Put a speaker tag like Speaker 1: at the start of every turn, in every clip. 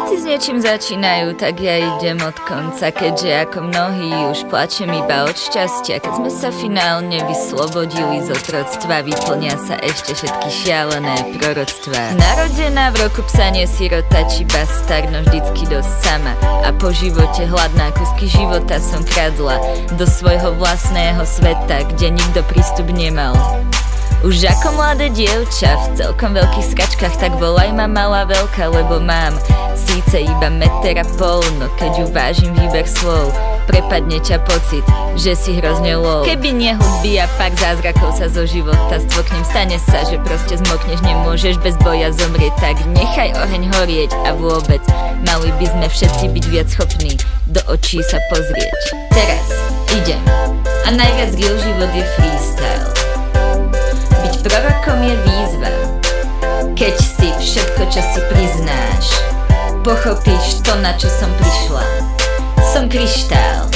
Speaker 1: Všetci s niečím začínajú, tak ja idem od konca, keďže ako mnohí už plačem iba od šťastia. Keď sme sa finálne vyslobodili z otroctva, vyplnia sa ešte všetky šialené proroctvá. Narodená v roku psa, nie sirota či bastard, no vždycky dosť sama. A po živote hladná, kusky života som kradla do svojho vlastného sveta, kde nikto prístup nemal. Už ako mladé dievča v celkom veľkých skačkách, tak volaj ma malá veľká, lebo mám síce iba 1,5 metra, no keď uvážim výber slov, prepadne ťa pocit, že si hrozne lol. Keby nie hudby a pak zázrakov sa zo života stvoknem, stane sa, že proste zmokneš, nemôžeš bez boja zomrieť, tak nechaj oheň horieť a vôbec mali by sme všetci byť viac schopní do očí sa pozrieť. Teraz idem a najviac real život je freestyle. Byť prorokom je výzva, keď si všetko, čo si priznáš, pochopíš to, na čo som prišla. Som kryštál,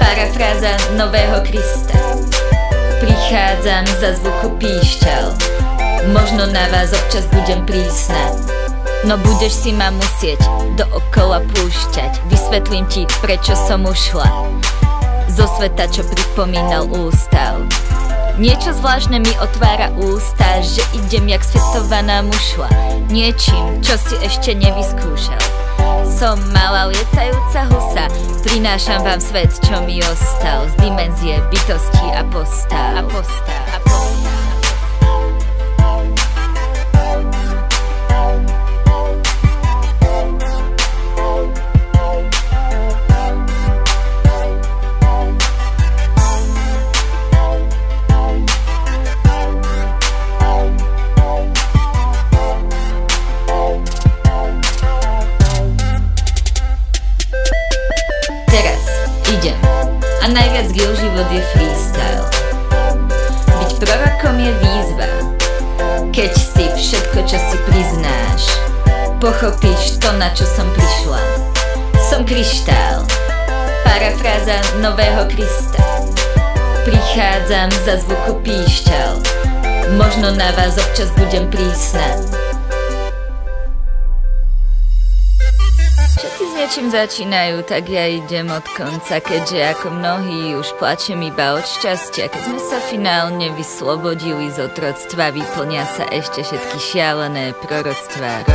Speaker 1: parafráza nového Krista. Prichádzam za zvuku píšťal, možno na vás občas budem prísna, no budeš si ma musieť dookola púšťať. Vysvetlím ti, prečo som ušla zo sveta, čo pripomínal ústav. Niečo zvláštne mi otvára ústa, že idem jak svetovaná mušla, niečím, čo si ešte nevyskúšal. Som malá lietajúca husa, prinášam vám svet, čo mi ostal, z dimenzie bytosti a postav. Idem a najviac real život je freestyle. Byť prorokom je výzva, keď si všetko, čo si priznáš, pochopíš to, na čo som prišla. Som kryštál, parafráza nového Krista. Prichádzam za zvuku píšťal, možno na vás občas budem prísna. Všetci s niečím začínajú, tak ja idem od konca, keďže ako mnohí už plačem iba od šťastia. Keď sme sa finálne vyslobodili z otroctva, vyplnia sa ešte všetky šialené proroctvá.